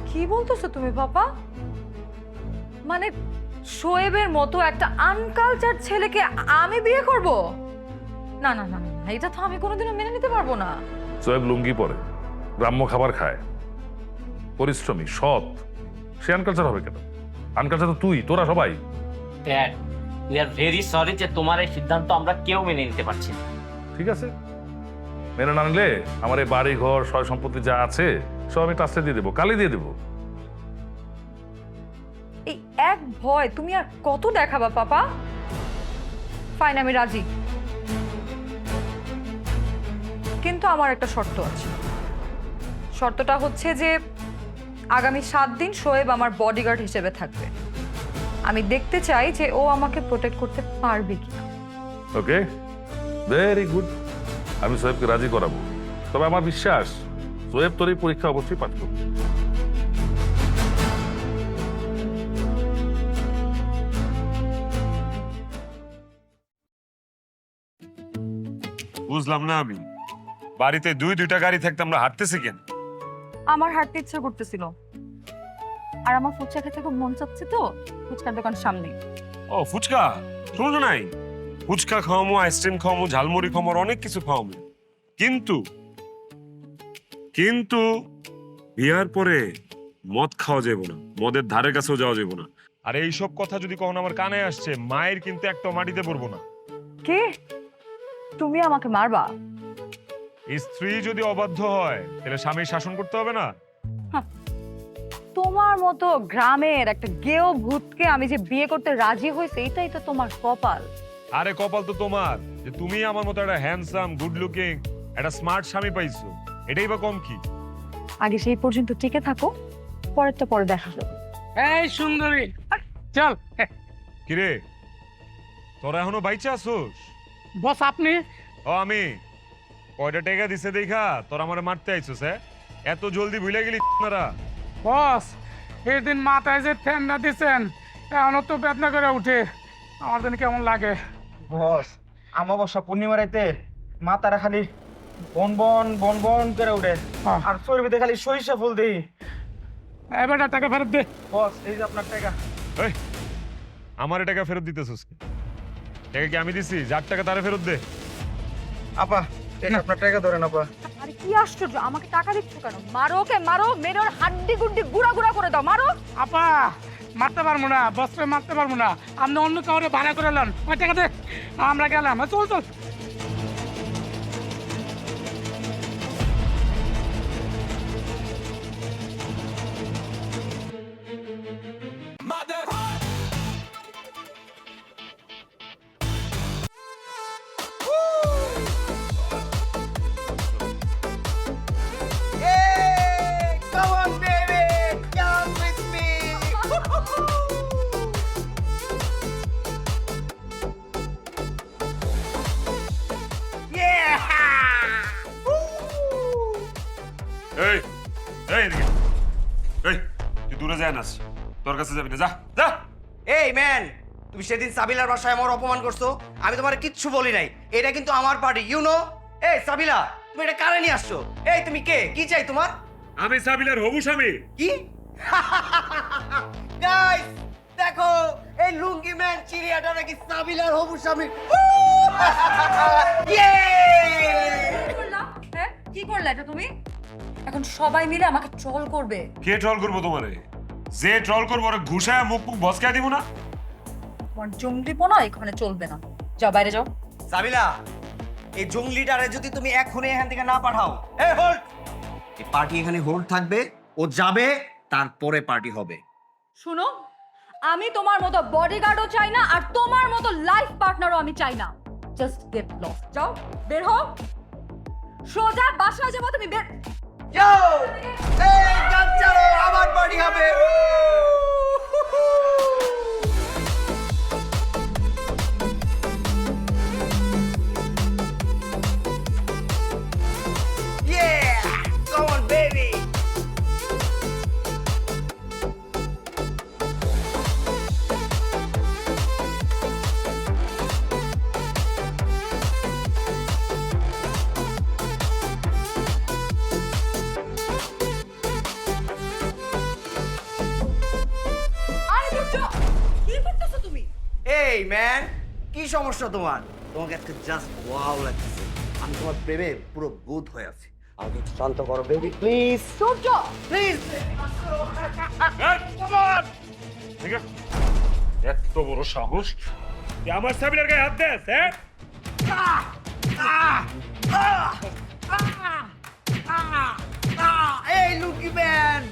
কি বলতেছো তুমি পাপা? মানে শোয়েবের মতো একটা আনকালচার ছেলেকে আমি বিয়ে করব? না না না না, এটা তো আমি কোনোদিনও মেনে নিতে পারবো না। সোয়েব লুঙ্গি পরে, গ্রাম্য খাবার খায়, পরিশ্রমী, সৎ, সে আনকালচার হবে কেন? আনকালচার তো তুই, তোরা সবাই। Dad, we are very sorry যে তোমার এই সিদ্ধান্ত আমরা কেউ মেনে নিতে পারছি না। ঠিক আছে, মেনে না নিলে আমার এই বাড়ি ঘর সয় সম্পত্তি যা আছে সব আমি ট্রাস্টে দিয়ে দেবো, কালই দিয়ে দেবো। এই এক ভয় তুমি আর কত দেখাবা পাপা? ফাইন, আমি রাজি, কিন্তু আমার একটা শর্ত আছে। শর্তটা হচ্ছে যে আগামী 7 দিন শোয়েব আমার বডিগার্ড হিসেবে থাকবে। আমি দেখতে চাই যে ও আমাকে প্রোটেক্ট করতে পারবে কিনা। ওকে, ভেরি গুড, আমি সোয়েবকে রাজি করাবো। তবে আমার বিশ্বাস সোয়েব তোর এই পরীক্ষা অবশ্যই পাস করবে। বুঝলাম না আমি, বাড়িতে দুইটা গাড়ি থাকতে আমরা হাঁটতেছি কেন? আমার হাঁটতে ইচ্ছা করতেছিল, আর আমার ফুচকা খেতে খুব মন চাচ্ছে, তো ফুচকার দোকান সামনে। ও ফুচকা, শুনো নাই, ফুচকা খাওয়ামো, আইসক্রিম খাওয়ামো, ঝালমুড়ি খাওয়ামো, অনেক কিছু খাওয়ামো, কিন্তু কিন্তু বিয়ার পরে মদ খাওয়া যাবো না, মদের ধারে কাছেও যাওয়া যাবো না। আর এইসব কথা যদি কখনো আমার কানে আসছে, মায়ের কিন্তু একটা মাটিতে পড়বো না। কে? তুমি আমাকে মারবা? স্ত্রী যদি অবাধ্য হয় তাহলে স্বামীর শাসন করতে হবে না? তোমার মতো গ্রামের একটা গেও ভূতকে আমি যে বিয়ে করতে রাজি হয়েছে, এটাই তো তোমার কপাল। আরে কপাল তো তোমার যে তুমি আমার মতো একটা হ্যান্ডসাম, গুড লুকিং, একটা স্মার্ট স্বামী পাইছো, এটাই বা কম কি? আগে সেই পর্যন্ত টিকে থাকো, পরেরটা পরে দেখা যাবে। এই সুন্দরী, চল কিরে তোরা এখনো বাইচা আসোস? বস আপনি ও আমি কয়টা টাকা দিছে দেখা তোরা আমারে মারতে আইছস? এত জলদি ভুলে গেলি আপনারা? বস এই দিন মাথায় যে ঠেন্ডা দিছেন এখনো তো বেদনা করে উঠে, আমার জন্য কেমন লাগে। বস আমাবস্যা পূর্ণিমা রাইতে মাতারা খালি বন বন বন বন করে উঠে হ্যাঁ। আর চর্বিতে খালি সরিষা ফুল দেই। এবার টাকা ফেরত দে। বস এই যে আপনার টাকা। এই আমারে টাকা ফেরত দিতেছস? টাকা কি আমি দিছি? যার টাকা তারে ফেরত দে। আপা এই আপনার টাকা ধরেন আপা। আরে কি আশ্চর্য, আমাকে টাকা দিচ্ছ কেন? মারো ওকে, মারো, মেরে ওর হাড্ডি গুড্ডি গুড়া গুড়া করে দাও, মারো। আপা মারতে পারবো না, বসরে মারতে পারবো না, আপনি অন্য কাউরে ভাড়া করে নেন। ওই টাকা দে, আমরা গেলাম। চল চল। Come on, baby, come with me. এই এই এদিকে। এই তুই দূরে যায় নাস, তোর কাছে যাবি না, যা যা। এই ম্যান, তুমি সেদিন সাবিলার বাসায় আমার অপমান করছো, আমি তোমার কিচ্ছু বলি নাই। এটা কিন্তু আমার পার্টি, ইউ নো। এই সাবিলা, তুমি এটা কারে নিয়ে আসছো? এই তুমি কে? কি চাই তোমার? আমি সাবিলার হবু স্বামী। কি? গাইস দেখো, এই লুঙ্গি ম্যান চিড়িয়াটা নাকি সাবিলার হবু স্বামী। ইয়ে! হ্যাঁ কি করলে এটা তুমি? এখন সবাই মিলে আমাকে ট্রল করবে। কে ট্রল করবো তোমারে? যে ট্রল করবো ওরা ঘুষায় মুখ মুখ বসকায় দিব না? তোমার জঙ্গলিপনা এখানে চলবে না, যাও বাইরে যাও। সাবিলা, এই জঙ্গলিটারে যদি তুমি এখনই এখান থেকে না পাঠাও, এই হোল্ড, এই পার্টি এখানে হোল্ড থাকবে, ও যাবে, তারপরে পার্টি হবে। শুনো, আমি তোমার মতো বডিগার্ডও চাই না আর তোমার মতো লাইফ পার্টনারও আমি চাই না। জাস্ট গেট লস্ট, যাও বের হও, সোজা বাসায় যাবো। তুমি বের যাও, এই গান চালাও, আমার পার্টি হবে। Yeah, come on baby. আরে দুটো কি করতেছো তুমি? এই ম্যান, কি সমস্যা তোমার? তোমাকে আজকে জাস্ট ওয়াও লাগছে। আমি তোমার প্রেমে পুরো বুধ হয়ে আছি। আমাকে একটু শান্ত করো বেবি, প্লিজ। Surya please. ঠিক আছে, এত বড় সাহস তুই আমার সাবিলার গায়ে হাত দেস? এই লুকি ম্যান।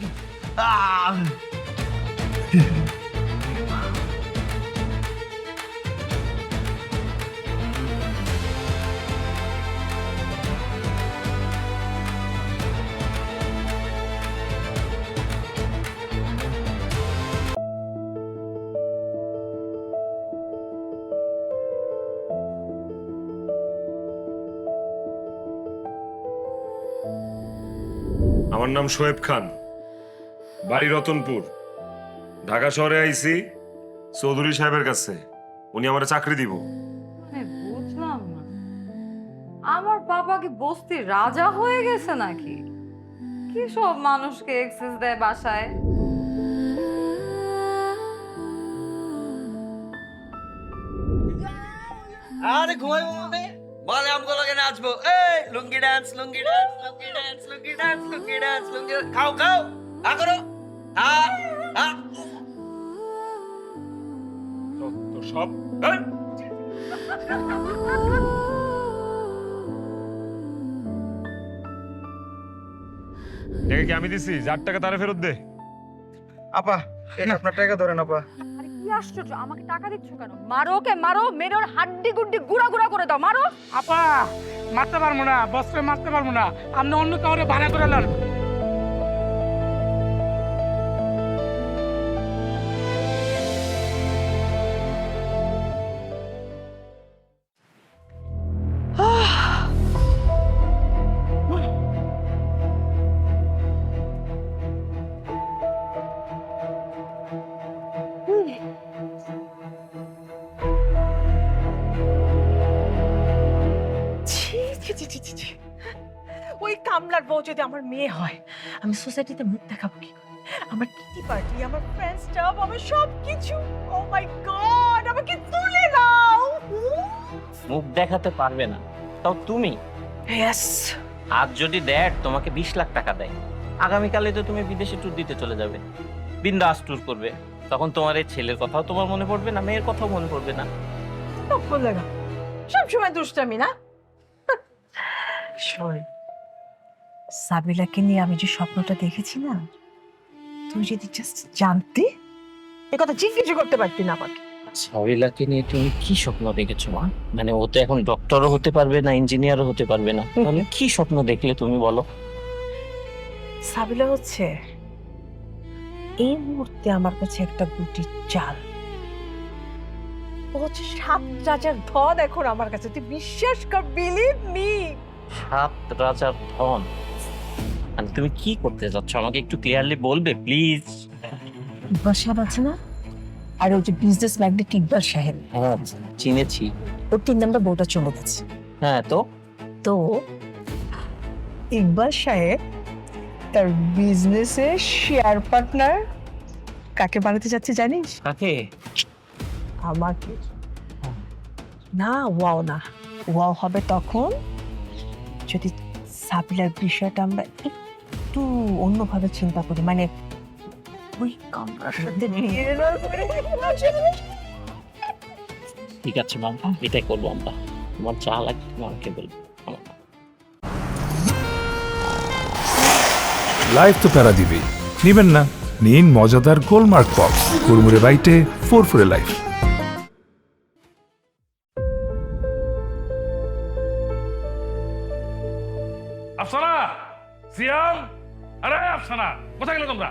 আমার নাম শোয়েব খান, বাড়ি রতনপুর। ঢাকা শহরে আইছি চৌধুরী সাহেবের কাছে, উনি আমার চাকরি দিব। আমি বুঝলাম না, আমার বাবা কি বস্তির রাজা হয়ে গেছে নাকি? কি সব মানুষকে এক্সেস দেয় বাসায়। আরে ঘুমাইবো মানে? বলে আমগো লগে নাচবো। এই লুঙ্গি ডান্স, লুঙ্গি ডান্স, লুঙ্গি ডান্স, লুঙ্গি ডান্স, লুঙ্গি ডান্স, লুঙ্গি ডান্স। খাও খাও, হা করো, হা হা। তো সব এই! টাকা কি আমি দিছি? যার টাকা তারে ফেরত দে। আপা এটা আপনার টাকা ধরেন আপা। আরে কি আশ্চর্য, আমাকে টাকা দিচ্ছ কেন? মারো ওকে, মারো, মেরে ওর হাড্ডি গুড্ডি গুড়া গুড়া করে দাও, মারো। আপা মারতে পারবো না, বসরে মারতে পারবো না, আপনি অন্য কাউরে ভাড়া করে নেন। ছি ছি ছি ছি ছি। ওই কামলার বউ যদি আমার মেয়ে হয়, আমি সোসাইটিতে মুখ দেখাবো কি করে? আমার কিটি পার্টি, আমার ফ্রেন্ডস ক্লাব, আমার সব কিছু, ও মাই গড, আমাকে তুলে দাও। মুখ দেখাতে পারবে না, তাও তুমি। ইয়েস। আজ যদি ড্যাড তোমাকে 20 লাখ টাকা দেয়, আগামীকালে তো তুমি বিদেশে ট্যুর দিতে চলে যাবে, বিন্দাস ট্যুর করবে। তখন তোমার এই ছেলের কথাও তোমার মনে পড়বে না, মেয়ের কথাও মনে পড়বে না। সব বলে না, সবসময় দুষ্টামি না। শোন, সাবিলাকে নিয়ে আমি যে স্বপ্নটা দেখেছি না, তুই যদি জাস্ট জানতি, এ কথা জিজ্ঞেস করতে পারতি না আমাকে। সাবিলাকে নিয়ে তুমি কি স্বপ্ন দেখেছো মা? মানে ও তো এখন ডক্টরও হতে পারবে না, ইঞ্জিনিয়ারও হতে পারবে না, তাহলে কি স্বপ্ন দেখলে তুমি বলো? সাবিলা হচ্ছে এই মুহূর্তে আমার কাছে একটা গুটি চাল। ও হচ্ছে 7 রাজার ধন এখন আমার কাছে, তুই বিশ্বাস কর, বিলিভ মি। 7 রাজার ধন? মানে তুমি কি করতে যাচ্ছ আমাকে একটু ক্লিয়ারলি বলবে প্লিজ? ইকবাল সাহেব আছে না, আর ওই যে বিজনেস ম্যাগনেট ইকবাল সাহেব, হ্যাঁ চিনেছি। ওর 3 নম্বর বউটা চলে গেছে। হ্যাঁ তো তো ইকবাল সাহেব তার বিজনেসে শেয়ার পার্টনার কাকে বানাতে যাচ্ছে জানিস? কাকে? আমাকে। না ওয়াও না, ওয়াও হবে তখন যদি সাবিলার বিষয়টা আমরা একটু অন্যভাবে চিন্তা করি, মানে ওই কামরার সাথে বিয়ে না করে। ঠিক আছে মা, এটাই করবো আমরা। তোমার যা লাগে তুমি আমাকে বলবে। লাইফ তো প্যারা দিবেই, নিবেন না? নিন মজাদার গোলমার্ক পপস, কুড়মুড়ে বাইটে ফুরফুরে লাইফ। আফসানা, সিয়াম, আরে আফসানা, কোথায় গেলে তোমরা?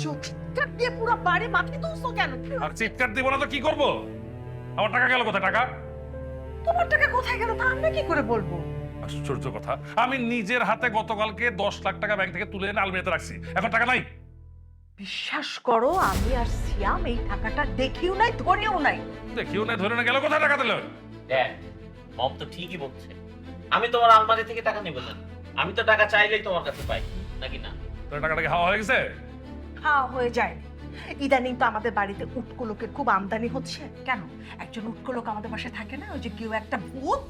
চিৎকার দিয়ে পুরো বাড়ি মাথায় তুলছো কেন? আর চিৎকার দিব না তো কি করবো? আমার টাকা গেল কোথায়? টাকা তোমার টাকা কোথায় গেল তা আমরা কি করে বলবো? আশ্চর্য কথা, আমি নিজের হাতে গতকালকে 10 লাখ টাকা ব্যাংক থেকে তুলে এনে আলমারিতে রাখছি, এখন টাকা নাই। বিশ্বাস করো, আমি আর সিয়াম এই টাকাটা দেখিও নাই, ধরেও নাই। দেখিও না, ধরে না গেল কোথায় টাকা দিল? দেখ, মম তো ঠিকই বলছে। আমি তোমার আলমারি থেকে টাকা নিব না, আমি তো টাকা চাইলেই তোমার কাছে পাই, নাকি না? তোর টাকাটা কি হাওয়া হয়ে গেছে? হ্যাঁ, হয়ে যায়। ইদানিং তো আমাদের বাড়িতে উটকো লোকের খুব আমদানি হচ্ছে। কেন? একজন উটকো লোক আমাদের বাসায় থাকে না, ওই যে কেউ একটা ভূত,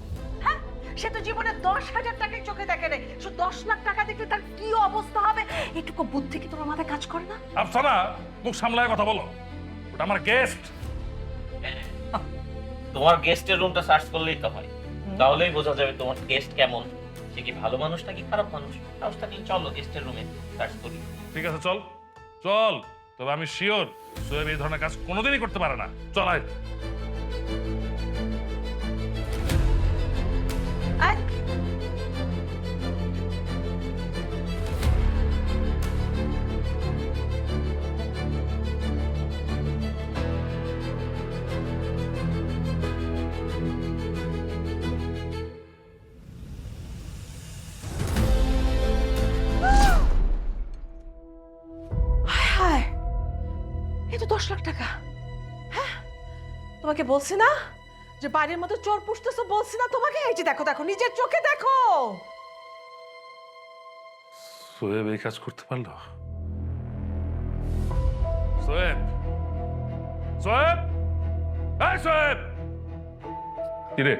হ্যাঁ, সে তো জীবনে 10,000 টাকায় চোখে দেখে নেই, সে 10 লাখ টাকা দেখলে তার কি অবস্থা হবে, এটুকু বুদ্ধি কি তোমার মাথায় কাজ করে না? আফসানা, মুখ সামলায় কথা বলো, ওটা আমার গেস্ট। তোমার গেস্টের রুমটা সার্চ করলেই তো হয়, তাহলেই বোঝা যাবে তোমার গেস্ট কেমন, সে কি ভালো মানুষ নাকি খারাপ মানুষ। সাহস থাকলে চলো গেস্টের রুমে সার্চ করি। ঠিক আছে, চল চল, তবে আমি শিওর সোহেব এই ধরনের কাজ কোনোদিনই করতে পারে না। চল আয়। আয়। হায়, এই তো 10 লাখ টাকা। হ্যাঁ, তোমাকে বলছি না যে বাড়ির মতো চোর পুষতেছো, বলছি না তোমাকে? এই যে দেখো দেখো, নিজের চোখে দেখো। সোহেব এই কাজ করতে পারলো? সোহেব, সোহেব, এই সোহেব, কি রে?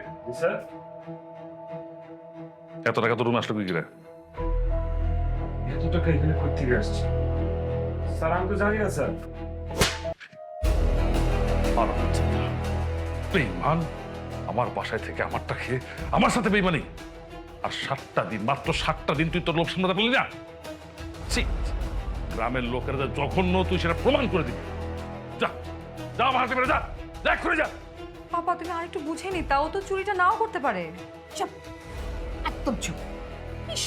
এত টাকা তো রুমে আসলো কি রে? এত টাকা এখানে করতে আসছে স্যার? আমি তো জানি না স্যার। বেঈমান, আমার বাসায় থেকে আমারটা খেয়ে আমার সাথে বেঈমানি। আর 7টা দিন, মাত্র 7টা দিন তুই তোর লোক সামলাতে পারলি না? ছি, গ্রামের লোকেরা যা জঘন্য তুই সেটা প্রমাণ করে দিবি। যা যা, আমার হাতে বেরো, যা যা করে যা। পাপা তুমি আরেকটু বুঝে নি, তাও তো চুরিটা নাও করতে পারে। চুপ, একদম চুপ। ইস,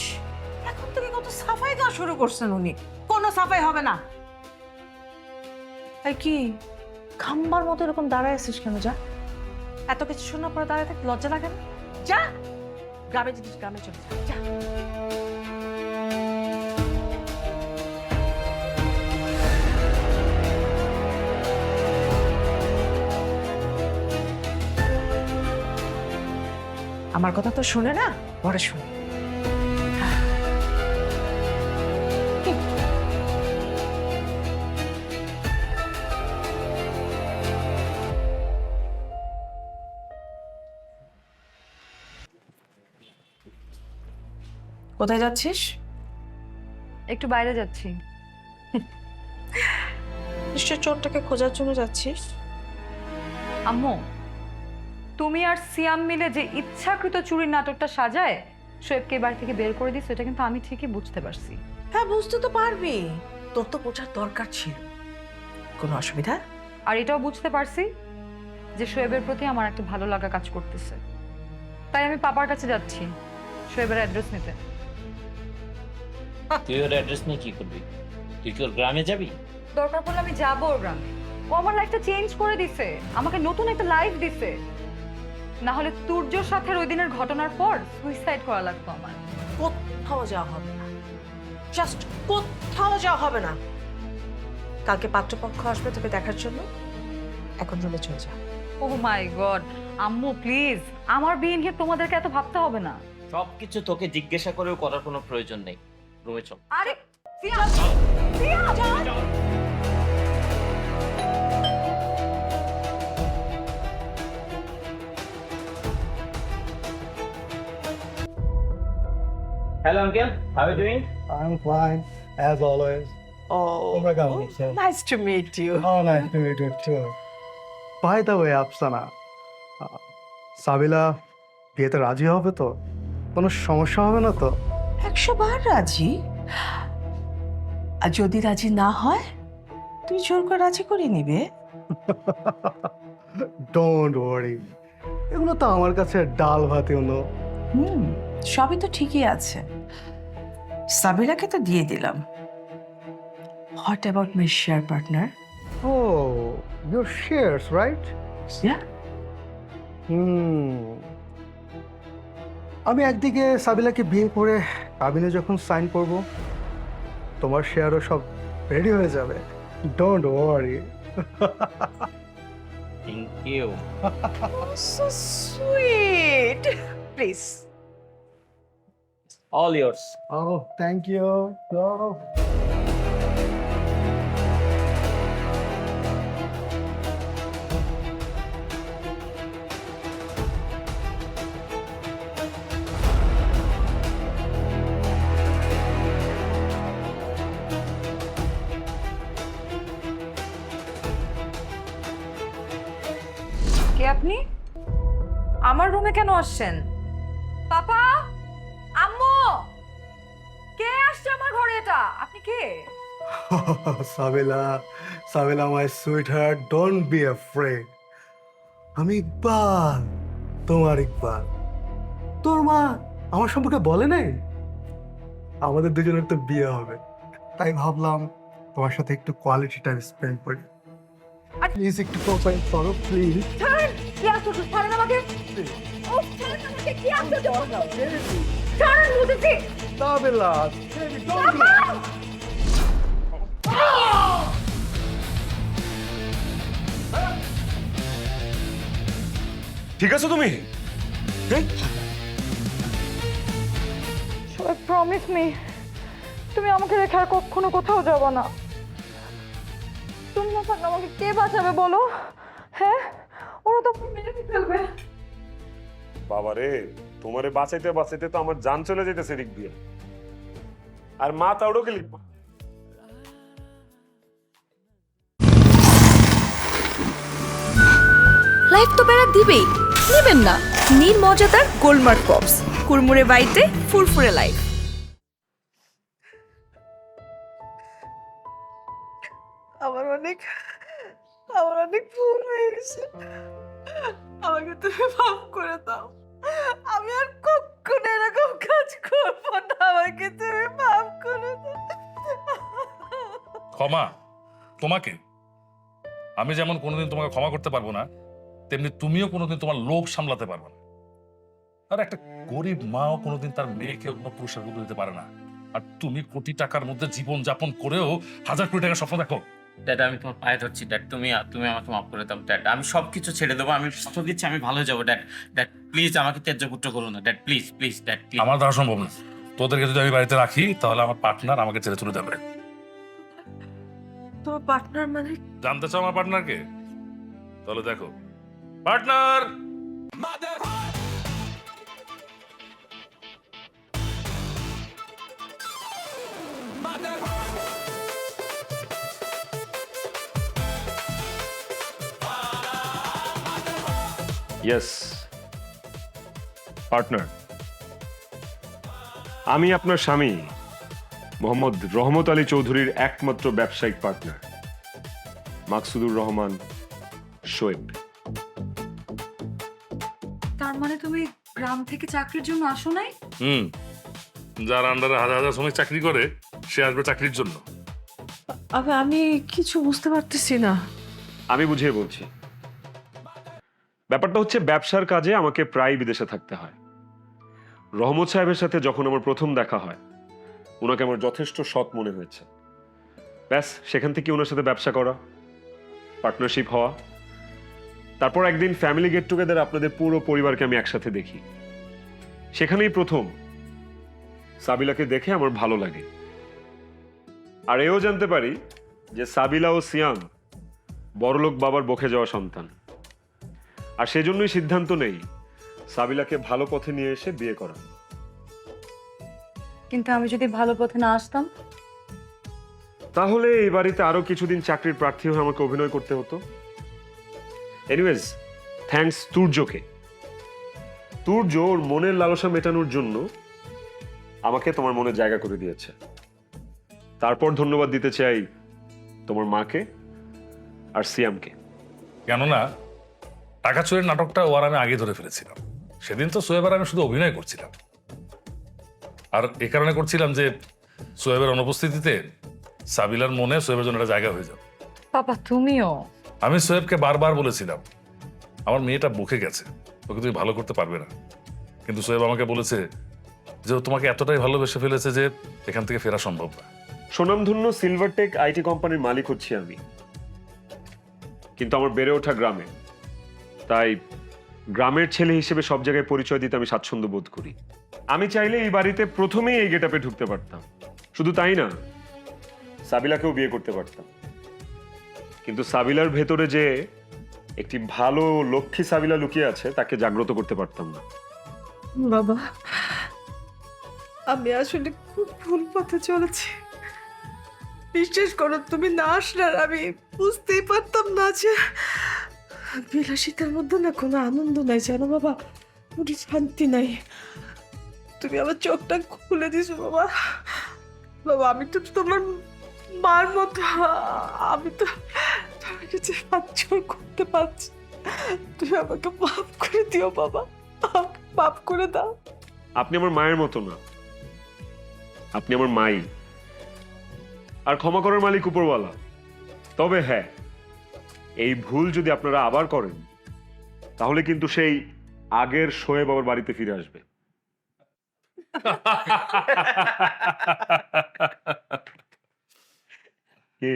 এখন থেকে কত সাফাই দেওয়া শুরু করছেন উনি। কোনো সাফাই হবে না। এই কি খাম্বার মতো এরকম দাঁড়ায় আছিস কেন? যা, এত কিছু শোনার পরে দাঁড়ায় থাকতে লজ্জা লাগে না? যা, গ্রামে যদি গ্রামে চলে যা, যা। আমার কথা তো শুনে না, পরে শুনে। কোথায় যাচ্ছিস? একটু বাইরে যাচ্ছি। নিশ্চয় চোরটাকে খোঁজার জন্য যাচ্ছিস। আম্মু, তুমি আর সিয়াম মিলে যে ইচ্ছাকৃত চুরির নাটকটা সাজায় শোয়েবকে বাড়ি থেকে বের করে দিস, এটা কিন্তু আমি ঠিকই বুঝতে পারছি। হ্যাঁ, বুঝতে তো পারবি, তোর তো বোঝার দরকার ছিল। কোনো অসুবিধা? আর এটাও বুঝতে পারছি যে শোয়েবের প্রতি আমার একটা ভালো লাগা কাজ করতেছে, তাই আমি পাপার কাছে যাচ্ছি শোয়েবের অ্যাড্রেস নিতে। তুই ওর অ্যাড্রেস নিয়ে কি করবি? তুই কি ওর গ্রামে যাবি? দরকার পড়লে আমি যাবো ওর গ্রামে। ও আমার লাইফটা চেঞ্জ করে দিছে, আমাকে নতুন একটা লাইফ দিছে। না হলে তুর্যর সাথে ওই দিনের ঘটনার পর সুইসাইড করা লাগতো আমার। কোথাও যাওয়া হবে না, জাস্ট কোথাও যাওয়া হবে না। কালকে পাত্রপক্ষ আসবে তোকে দেখার জন্য, এখন রুমে চলে যা। ও মাই গড, আম্মু প্লিজ, আমার বিয়ে নিয়ে তোমাদেরকে এত ভাবতে হবে না। সবকিছু তোকে জিজ্ঞাসা করেও করার কোনো প্রয়োজন নেই। রুমে চল। আরে Siam, Siam, hello uncle, how are you doing? I'm fine, as always. Oh, তোমরা কেমন আছো? nice to meet you. Oh, nice to meet you too. By the way, Afsana, সাবিলা বিয়েতে রাজি হবে তো? কোনো সমস্যা হবে না তো? 100 বার রাজি। আর যদি রাজি না হয়, তুই জোর করে রাজি করে নিবে। Don't worry. এগুলো তো আমার কাছে ডাল ভাতি হলো। সবই তো ঠিকই আছে। সাবিলাকে তো দিয়ে দিলাম। What about my share partner? Oh, your shares, right? Yeah. আমি একদিকে সাবিলাকে বিয়ে করে কাবিনে যখন সাইন করব, তোমার শেয়ারও সব রেডি হয়ে যাবে। Don't worry. Thank you. So sweet. Please. All yours. Oh, thank you. Oh. কে আপনি? আমার রুমে কেন আসছেন? পাপা, আম্মু, কে আসছে আমার ঘরে? এটা আপনি কে? সাবিলা, সাবিলা, my sweetheart, don't be afraid. আমি ইকবাল, তোমার ইকবাল। তোর মা আমার সম্পর্কে বলে নাই? আমাদের দুজনের তো বিয়ে হবে, তাই ভাবলাম তোমার সাথে একটু কোয়ালিটি টাইম স্পেন্ড করি। প্লিজ একটু কোঅপারেট করো, প্লিজ। ছাড়েন, কি আশ্চর্য, ছাড়েন আমাকে। ও ছাড়েন আমাকে, কি আশ্চর্য। ছাড়েন বলতেছি। সাবিলা, don't be... ঠিক আছে তুমি? প্রমিস মি, তুমি আমাকে রেখে আর কখনো কোথাও যাবে না। তুমি না থাকলে আমাকে কে বাঁচাবে বলো? হ্যাঁ, ওরা তো মেরে ফেলবে। বাবা রে, তোমারে বাঁচাইতে বাঁচাইতে তো আমার জান চলে যেতেছে দিক দিয়ে। আর মা তাওড়ো গেলি। লাইফ তো বেড়া দিবেই, নেবেন না? নীর মজাদার গোলমার্ক পপস, কুরমুরে বাইটে ফুরফুরে লাইফ। আমার অনেক ভুল হয়ে গেছে। আমাকে তুমি মাফ করে দাও। আমি আর কখনো এরকম কাজ করবো না। আমাকে তুমি মাফ করে দাও। ক্ষমা? তোমাকে? আমি যেমন কোনোদিন তোমাকে ক্ষমা করতে পারবো না, তেমনি তুমিও কোনোদিন তোমার লোভ সামলাতে পারবে না। আর একটা গরিব মাও কোনোদিন তার মেয়েকে অন্য পুরুষের মধ্যে দিতে পারে না। আর তুমি কোটি টাকার মধ্যে জীবন যাপন করেও 1000 কোটি টাকার স্বপ্ন দেখো। ড্যাড আমি তোমার পায়ে ধরছি ড্যাড, তুমি তুমি আমাকে মাফ করে দাও ড্যাড, আমি সবকিছু ছেড়ে দেবো, আমি শপথ দিচ্ছি আমি ভালো যাবো ড্যাড। ড্যাড প্লিজ আমাকে ত্যায্য পুত্র করো না dad, please please dad please. আমার দ্বারা সম্ভব না। তোদেরকে যদি আমি বাড়িতে রাখি তাহলে আমার পার্টনার আমাকে ছেড়ে চলে যাবে। তোমার পার্টনার মানে? জানতে চাও আমার পার্টনারকে? তাহলে দেখো পার্টনার। ইয়েস পার্টনার, আমি আপনার স্বামী মোহাম্মদ রহমত আলী চৌধুরীর একমাত্র ব্যবসায়িক পার্টনার মাকসুদুর রহমান শোয়েব। তার মানে তুমি গ্রাম থেকে চাকরির জন্য আসো নাই? যার আন্ডারে হাজার হাজার শ্রমিক চাকরি করে সে আসবে চাকরির জন্য। আমি কিছু বুঝতে পারতেছি না। আমি বুঝিয়ে বলছি, ব্যাপারটা হচ্ছে ব্যবসার কাজে আমাকে প্রায় বিদেশে থাকতে হয়। রহমত সাহেবের সাথে যখন আমার প্রথম দেখা হয় ওনাকে আমার যথেষ্ট সৎ মনে হয়েছে। ব্যাস সেখান থেকে ওনার সাথে ব্যবসা করা, পার্টনারশিপ হওয়া। তারপর একদিন ফ্যামিলি গেট টুগেদার আপনাদের পুরো পরিবারকে আমি একসাথে দেখি। সেখানেই প্রথম সাবিলাকে দেখে আমার ভালো লাগে। আর এও জানতে পারি যে সাবিলা ও সিয়াম বড়লোক বাবার বকে যাওয়া সন্তান। আর সেজন্যই সিদ্ধান্ত নেই সাবিলাকে ভালো পথে নিয়ে এসে বিয়ে করা। কিন্তু আমি যদি ভালো পথে না আসতাম? তাহলে এই বাড়িতে আরো কিছুদিন চাকরির প্রার্থী হয়ে আমাকে অভিনয় করতে হতো। এনিওয়েজ থ্যাঙ্কস তুর্যকে। তুর্য ওর মনের লালসা মেটানোর জন্য আমাকে তোমার মনে জায়গা করে দিয়েছে। তারপর ধন্যবাদ দিতে চাই তোমার মাকে আর সিয়ামকে। কেননা টাকা চোরের নাটকটা ও আর আমি আগে ধরে ফেলেছিলাম। সেদিন তো সোয়েব আর আমি শুধু অভিনয় করছিলাম, আর এ কারণে করছিলাম যে সোয়েবের অনুপস্থিতিতে সাবিলার মনে সোয়েবের জন্য একটা জায়গা হয়ে যাবে। পাপা তুমিও? আমি সোয়েবকে বারবার বলেছিলাম আমার মেয়েটা বুকে গেছে, ওকে তুমি ভালো করতে পারবে না। কিন্তু সোয়েব আমাকে বলেছে যে ও তোমাকে এতটাই ভালোবেসে ফেলেছে যে এখান থেকে ফেরা সম্ভব না। সুনামধন্য সিলভারটেক আইটি কোম্পানির মালিক হচ্ছি আমি, কিন্তু আমার বেড়ে ওঠা গ্রামে। তাই গ্রামের ছেলে হিসেবে সব জায়গায় পরিচয় দিতে আমি স্বাচ্ছন্দ্য বোধ করি। আমি চাইলে এই বাড়িতে প্রথমেই এই গেটআপে ঢুকতে পারতাম। শুধু তাই না, সাবিলাকেও বিয়ে করতে পারতাম। কিন্তু সাবিলার ভেতরে যে একটি ভালো লক্ষ্মী সাবিলা লুকিয়ে আছে তাকে জাগ্রত করতে পারতাম না। বাবা, আমি আসলে খুব ভুল পথে চলেছি। বিশ্বাস করো, তুমি না আসলে আর আমি বুঝতেই পারতাম না যে বিলাসিতার মধ্যে না কোনো আনন্দ নাই, জানো বাবা, কোনো শান্তি নাই। তুমি আমার চোখটা খুলে দিছো বাবা। বাবা, আমি তো তোমার মার মতো, আমি তো তোমার কাছে হাত জোড় করতে পারছি। তুমি আমাকে মাফ করে দিও বাবা, আমাকে মাফ করে দাও। আপনি আমার মায়ের মতো না, আপনি আমার মাই। আর ক্ষমা করার মালিক উপরওয়ালা। তবে হ্যাঁ, এই ভুল যদি আপনারা আবার করেন তাহলে কিন্তু সেই আগের শোয়েব আবার বাড়িতে ফিরে আসবে। কে?